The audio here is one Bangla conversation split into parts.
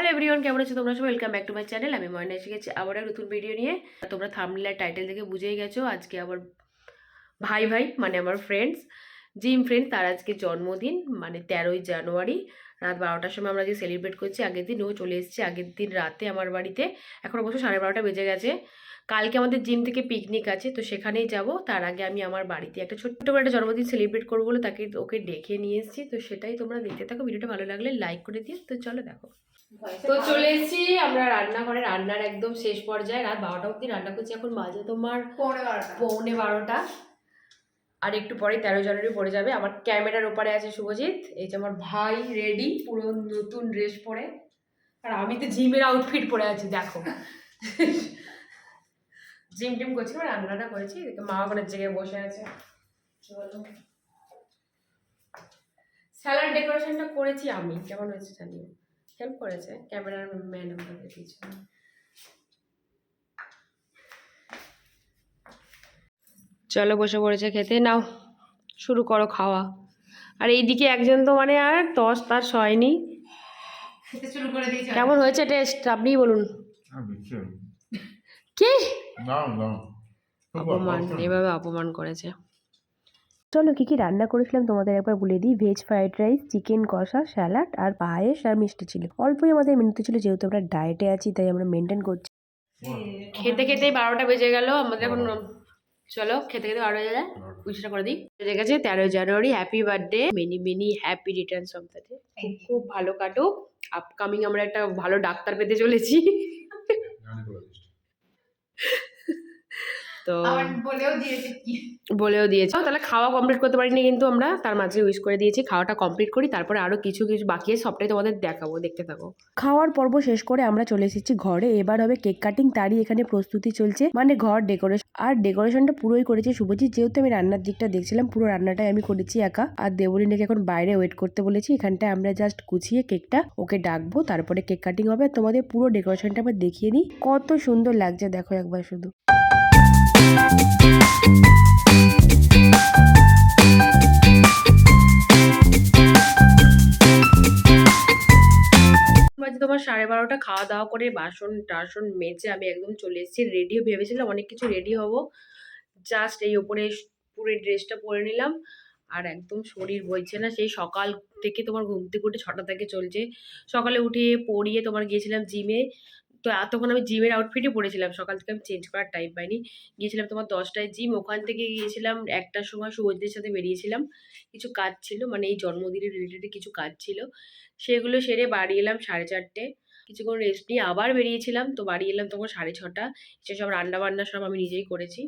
হ্যালো এভরিওয়ান, কেমন আছো তোমরা সবাই? Welcome back to my channel. আমি ময়না এসে গেছি আবার এক নতুন ভিডিও নিয়ে। তোমরা থাম্বনেল আর টাইটেল দেখে বুঝেই গেছো আজকে আবার ভাই মানে আমার ফ্রেন্ডস, জিম ফ্রেন্ড, তার আজকে জন্মদিন, মানে 13ই জানুয়ারি রাত 12টার সময় আমরা যে সেলিব্রেট করছি। আগের দিন ও চলে এসেছে, আগের দিন রাতে আমার বাড়িতে। এখন অবশ্য 12:30 বেজে গেছে। কালকে আমাদের জিম থেকে পিকনিক আছে, তো সেখানেই যাব। তার আগে আমি আমার বাড়িতে একটা ছোট্ট করে একটা জন্মদিন সেলিব্রেট করবো বলে ওকে ডেকে নিয়ে এসেছি। তো সেটাই তোমরা দেখতে থাকো। ভিডিওটা ভালো লাগলে লাইক করে দিও। তো চলো দেখো। তো চলে এসেছি আমরা রান্নাঘরে, রান্নার একদম শেষ পর্যায়ে। রাত 12টা অব্দি রান্না করছি। এখন বাজে তোমার 12:15। আর একটু পরে 13 জানুয়ারি পড়ে যাবে। আমার ক্যামেরার ওপারে আছে শুভজিৎ, এই যে আমার ভাই রেডি পুরো নতুন ড্রেস পরে। আর আমি তো জিমের আউটফিট পরে আছি, দেখো। জিম টিম করছি, রান্নাটা করেছি। মা ওখানে জেগে বসে আছে। চলো, স্যালাড ডেকোরেশনটা করেছি আমি, কেমন হয়েছে জানিও। হেল্প করেছে ক্যামেরার ম্যান আমাদের কিছু। চলো বসে পড়েছে খেতে। নাও শুরু করো খাওয়া। আর এইদিকে একজন তো মানে আর তস তার সয়নি। শুরু করে দিয়েছে। কেমন হয়েছে টেস্ট আপনিই বলুন। কি অপমান, এভাবে অপমান করেছে। চলো কী কী রান্না করেছিলাম তোমাদের একবার বলে দিই। ভেজ ফ্রাইড রাইস, চিকেন কষা, স্যালাড আর পায়েস আর মিষ্টি ছিল। অল্পই আমাদের মেনুতে ছিল, যেহেতু আমরা ডায়েটে আছি তাই আমরা মেনটেন করছি। খেতে খেতেই 12টা বেজে গেল আমাদের। এখন চলো খেতে খেতে 12 বেজে যায়, উইশটা করে দিই। বেজে গেছে 13 January. Happy birthday, many many happy returns of the day. খুব ভালো কাটুক। আপকামিং আমরা একটা ভালো ডাক্তার পেতে চলেছি। তো বলেও দিয়েছে। তাহলে খাওয়া কমপ্লিট করতে পারিনি কিন্তু আমরা, তার মাঝে উইশ করে দিয়েছি। খাওয়াটা কমপ্লিট করি, তারপরে আরো কিছু কিছু বাকি আছে, সবটাই তোমাদের দেখাবো, দেখতে থাকো। খাওয়ার পর্ব শেষ করে আমরা চলে এসেছি ঘরে। এবার হবে কেক কাটিং, তারই এখানে প্রস্তুতি চলছে, মানে ঘর ডেকোরেশন। আর ডেকোরেশনটা পুরোই করেছে শুভজিৎ, যেহেতু আমি রান্নার দিকটা দেখছিলাম, পুরো রান্নাটাই আমি করেছি একা। আর দেবলিনাকে এখন বাইরে ওয়েট করতে বলেছি। এখানটায় আমরা জাস্ট গুছিয়ে কেকটা ওকে ডাকবো, তারপরে কেক কাটিং হবে। তোমাদের পুরো ডেকোরেশনটা আবার দেখিয়ে নিই, কত সুন্দর লাগছে দেখো একবার শুধু। তোমার 12:30 খাওয়া দাওয়া করে বাসন টাসন মেজে আমি একদম চলে এসেছি। রেডিও ভেবেছিলাম অনেক কিছু রেডি হব, জাস্ট এই ওপরে পুরো ড্রেসটা পরে নিলাম। আর একদম শরীর বইছে না, সেই সকাল থেকে তোমার ঘুম থেকে উঠে 6টা থেকে চলছে। সকালে উঠে পড়িয়ে তোমার গিয়েছিলাম জিমে। তো এতক্ষণ আমি জিমের আউটফিটই পরেছিলাম, সকাল থেকে আমি চেঞ্জ করার টাইম পাইনি। গিয়েছিলাম তোমার 10টায় জিম, ওখান থেকে গিয়েছিলাম 1টার সময় শুভজিতের সাথে বেরিয়েছিলাম। কিছু কাজ ছিল, মানে এই জন্মদিনের রিলেটেড কিছু কাজ ছিল, সেগুলো সেরে বাড়ি এলাম 4:30। কিছুক্ষণ রেস্ট নিয়ে আবার বেরিয়েছিলাম। তো বাড়ি এলাম তখন 6:30। সেসব রান্না বান্না সব আমি নিজেই করেছি,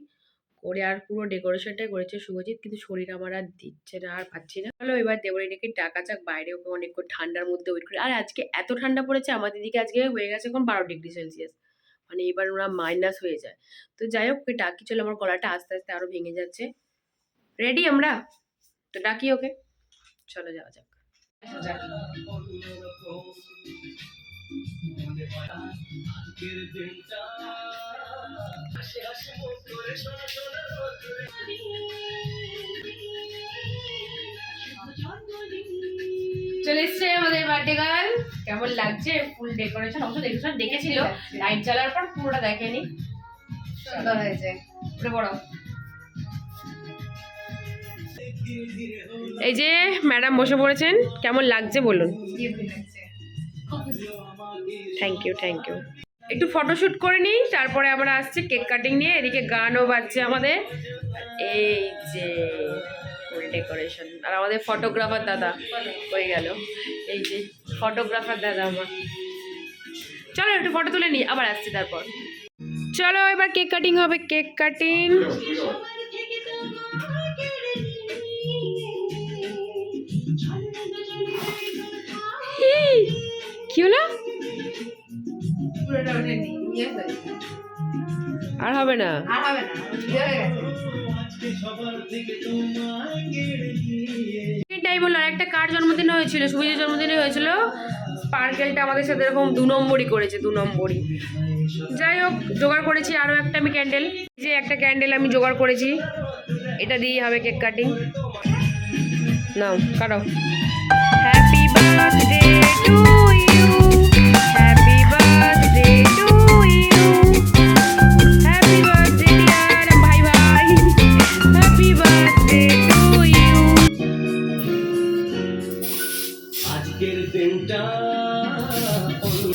করে আর পুরো ডেকোরেশনটাই করেছে শুভজিৎ। কিন্তু শরীর আমার আর দিচ্ছে না, আর পাচ্ছি না। চলো এবার দেবরিনাকে ডাকা যাক বাইরে, ওকে অনেকক্ষণ ঠান্ডার মধ্যে ওয়েট করে। আর আজকে এত ঠান্ডা পড়েছে আমাদের দিকে, আজকে হয়ে গেছে এখন 12°C, মানে এবার ওরা মাইনাস হয়ে যায়। তো যাই হোক ওকে ডাকি। চলো, আমার গলাটা আস্তে আস্তে আরো ভেঙে যাচ্ছে। রেডি আমরা? তো ডাকি ওকে, চলো যাওয়া যাক। চলে এসছে আমাদের বার্থডে গার্ল। কেমন লাগছে ফুল ডেকোরেশন? অবশ্য ডেকোরেশন দেখেছিল, লাইট জ্বালার পর পুরোটা দেখেনি। সুন্দর হয়েছে, পুরো বড়। এই যে ম্যাডাম বসে পড়েছেন, কেমন লাগছে বলুন? Thank you thank you. একটু ফটোশুট করে নিই, তারপরে আমরা আসছি কেক কাটিং নিয়ে। এদিকে গানও বাজছে আমাদের। এই যে ফুল ডেকোরেশন। আর আমাদের ফটোগ্রাফার দাদা হয়ে গেল, এই যে ফটোগ্রাফার দাদা আমার। চলো একটু ফটো তুলে নিই, আবার আসছি তারপর। চলো এবার কেক কাটিং হবে, কেক কাটিং। কি হলো? আর হবে না, এটাই বললো। আর একটা কার জন্মদিনে হয়েছিল? সুবিধের জন্মদিনে হয়েছিল। স্পার্কেলটা আমাদের সাথে এরকম 2 নম্বরই করেছে, 2 নম্বরই। যাই হোক, জোগাড় করেছি আরও একটা আমি ক্যান্ডেল। যে একটা ক্যান্ডেল আমি জোগাড় করেছি, এটা দিয়েই হবে কেক কাটিং। নাও কাটো। Happy birthday to you, happy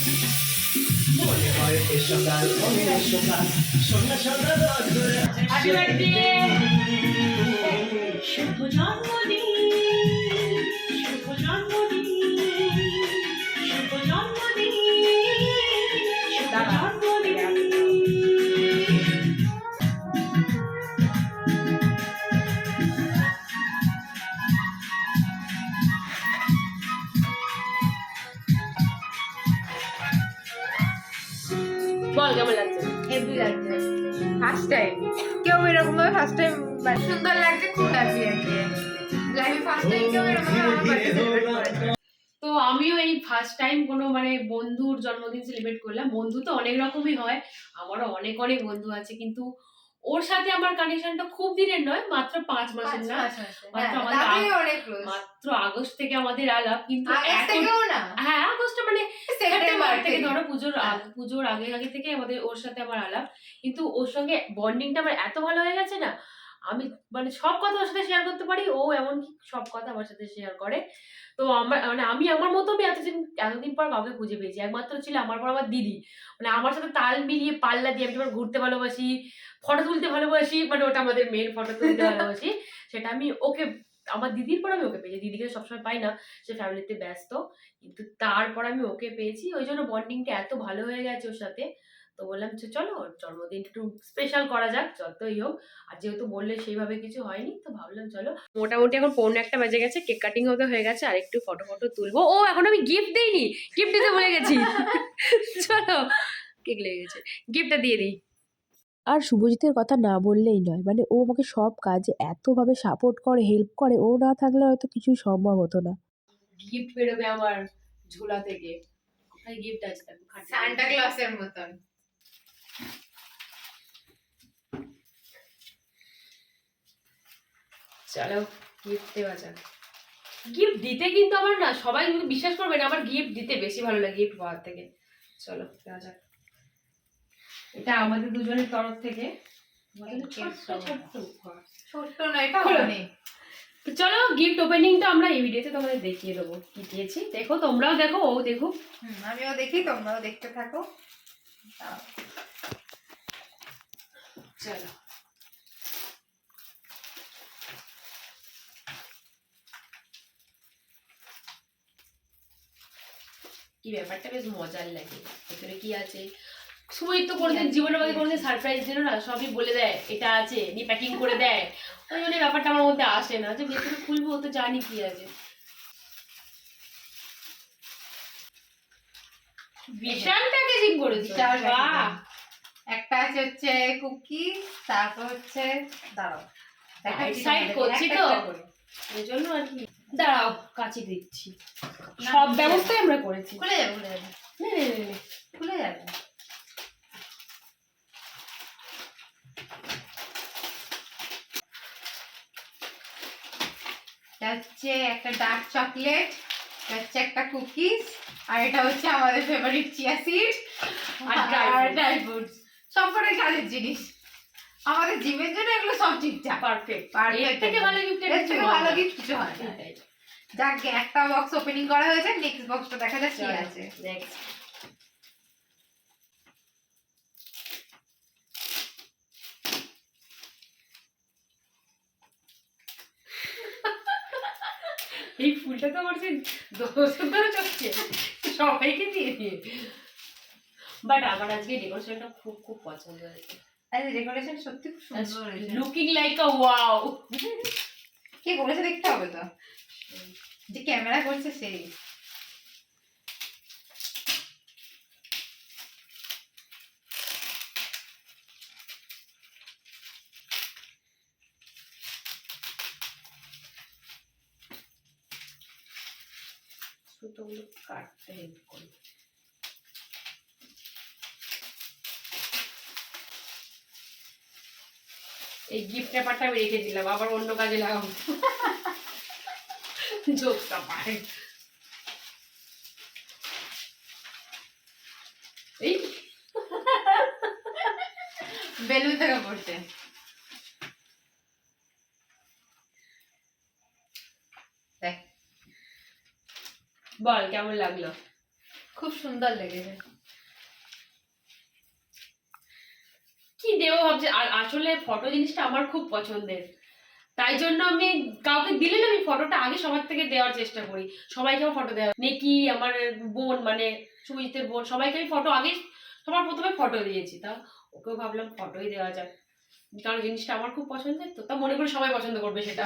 happy birthday. শুভ জন্মদিন, শুভ জন্মদিন, শুভ জন্মদিন, শুভ জন্মদিন। বল কেমন লাগছে? হেভি লাগছে, ফার্স্ট টাইম কেউ এরকম ভাবে ফার্স্ট টাইম সুন্দর লাগছে, খুব হ্যাপি আছে লাইফে ফার্স্ট টাইম কেউ এরকম ভাবে আমার বার্থডে সেলিব্রেট করেছে। তো আমিও এই ফার্স্ট টাইম কোনো মানে বন্ধুর জন্মদিন সেলিব্রেট করলাম। বন্ধু তো অনেক রকমই হয়, আমারও অনেক অনেক বন্ধু আছে, কিন্তু ওর সাথে আমার কানেকশনটা খুব দিনের নয়, মাত্র 5 মাসের না, মাত্র আমাদের মাত্র আগস্ট থেকে আমাদের আলাপ। কিন্তু এখন হ্যাঁ আগস্ট মানে সেপ্টেম্বর থেকে ধরো পুজোর আগে আগে থেকে আমাদের ওর সাথে আমার আলাপ। কিন্তু ওর সঙ্গে বন্ডিংটা আমার এত ভালো হয়ে গেছে না, আমি মানে সব কথা ওর সাথে শেয়ার করতে পারি, ও এমনকি সব কথা আমার সাথে শেয়ার করে। তো আমার মানে আমি আমার মতো আমি এতদিন পর কাউকে খুঁজে পেয়েছি। একমাত্র ছিল আমার পর আমার দিদি, মানে আমার সাথে তাল মিলিয়ে পাল্লা দিয়ে। আমি যেমন ঘুরতে ভালোবাসি, ফটো তুলতে ভালোবাসি, মানে ওটা আমাদের মেন, ফটো তুলতে ভালোবাসি, সেটা আমি ওকে, আমার দিদির পর আমি ওকে পেয়েছি। দিদিকে সবসময় পাই না, সে ফ্যামিলিতে ব্যস্ত, কিন্তু তারপর আমি ওকে পেয়েছি। ওই জন্য বন্ডিংটা এত ভালো হয়ে গেছে ওর সাথে। তো বললাম চলো জন্মদিনটা একটু স্পেশাল করা যাক, যতই হোক। আর যেহেতু বললে সেইভাবে কিছু হয়নি, তো ভাবলাম চলো। মোটামুটি এখন 1:45 বেজে গেছে, কেক কাটিং হতে হয়ে গেছে, আর একটু ফটো তুলবো। ও এখন আমি গিফট দেইনি, গিফট দিতে ভুলে গেছি। চলো কেক লেগে গেছে, গিফটটা দিয়ে দিই। আর শুভজিতের কথা না বললেই নয়, মানে ও আমাকে সব কাজে এতভাবে সাপোর্ট করে, হেল্প করে, ও না থাকলে হয়তো কিছুই সম্ভব হতো না। গিফট বেরোবে আমার ঝোলা থেকে। কোথায় গিফট আছে? সান্টা ক্লসের মতন। চলো গিফট দেওয়া যাক। গিফট দিতে কিন্তু আমার না, সবাই কিন্তু বিশ্বাস করবে না, আমার গিফট দিতে বেশি ভালো লাগে গিফট পাওয়ার থেকে। চলো দেওয়া যাক। এটা আমাদের দুজনের তরফ থেকে ছোট্ট না, এটা অনেক। তো চলো গিফট ওপেনিংটা আমরা এই ভিডিওতে তোমাদের দেখিয়ে দেবো কি দিয়েছি। দেখো, তোমরাও দেখো, ও দেখুক। আমিও দেখি, তোমরাও দেখতে থাকো। চলো কি ব্যাপারটা বেশ মজার লাগে। ভেতরে কি আছে? সুমিত তো কোনোদিন জীবনে আমাকে কোনোদিন সারপ্রাইজ দিল না, সবই বলে দেয় এটা আছে, নি প্যাকিং করে দেয়। ওই জন্য ব্যাপারটা আমার মধ্যে আসে না যে ভেতরে খুলবো, ও তো জানি কি আছে। বিশাল প্যাকেজিং করেছে। বাহ, একটা আছে হচ্ছে কুকিজ, তারপর হচ্ছে দাঁড়াও সাইড করছি তো এই জন্য আর কি। দাঁড়াও কাচি দিচ্ছি, সব ব্যবস্থাই আমরা করেছি। খুলে যাবে, খুলে যাবে, খুলে যাবে। এটা হচ্ছে একটা ডার্ক চকলেট, এটা হচ্ছে একটা কুকিজ, আর এটা হচ্ছে আমাদের ফেভারিট চিয়া সিড আর ড্রাই ফ্রুটস। সবকটাই কাজের জিনিস, আমাদের জিমের জন্য এগুলো সব ঠিকঠাক, পারফেক্ট। পারফেক্ট। থেকে ভালো গিফট, এর থেকে ভালো গিফট কিছু হয় না। যাক, একটা বক্স ওপেনিং করা হয়েছে, নেক্সট বক্সটা দেখা যাক কি আছে। নেক্সট এই ফুলটা তো আমার সেই সুন্দর চলছে, সবাইকে দিয়ে দিয়ে। বাট আমার আজকে ডেকোরেশনটা খুব খুব পছন্দ হয়েছে। আরে ডেকোরেশন সত্যি খুব সুন্দর হয়েছে, লুকিং লাইক আ ওয়াও। কে করেছে দেখতে হবে তো, যে ক্যামেরা করছে সেই। সুতোগুলো কাটতে হেল্প করি। এই গিফট পেপারটা আমি রেখে দিলাম, আবার অন্য কাজে লাগাবো। জোকটা পায় এই বেলুন থেকে পড়ছে। বল কেমন লাগলো? খুব সুন্দর লেগেছে। কি দেবো ভাবছি, আর আসলে ফটো জিনিসটা আমার খুব পছন্দের, তাই জন্য আমি কাউকে দিলে না আমি ফটোটা আগে সবার থেকে দেওয়ার চেষ্টা করি, সবাইকে আমার ফটো দেওয়া, নেকি আমার বোন মানে সুজিতের বোন, সবাইকে আমি ফটো আগে সবার প্রথমে ফটো দিয়েছি, তা ওকেও ভাবলাম ফটোই দেওয়া যাক, কারণ জিনিসটা আমার খুব পছন্দের, তো তা মনে করি সবাই পছন্দ করবে সেটা।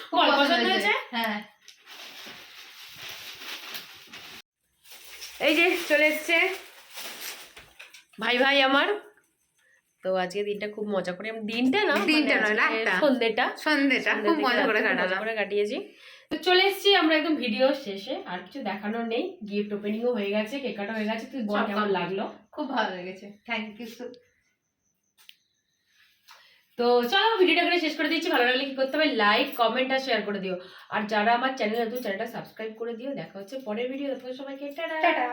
খুব বল, পছন্দ হয়েছে? হ্যাঁ। এই যে চলে এসছে ভাই ভাই আমার, তো আজকে দিনটা খুব মজা করে, দিনটা না দিনটা মানে নয়, আজকে রাতটা। সন্ধ্যেটা সন্ধ্যেটা খুব মজা করে কাটালাম। কাটিয়েছি। তো চলে এসেছি আমরা একদম ভিডিও শেষে, আর কিছু দেখানোর নেই, গিফট ওপেনিংও হয়ে গেছে, কেক কাটা হয়ে গেছে। তুই বল সব কেমন complete। লাগলো? খুব ভালো লেগেছে, থ্যাংক ইউ সো। তো চলো ভিডিওটা এখানে শেষ করে দিচ্ছি। ভালো লাগলে কি করতে হবে, লাইক কমেন্ট আর শেয়ার করে দিও, আর যারা আমার চ্যানেল নতুন চ্যানেলটা সাবস্ক্রাইব করে দিও। দেখা হচ্ছে পরের ভিডিও, সবাইকে টাটা। টাটা।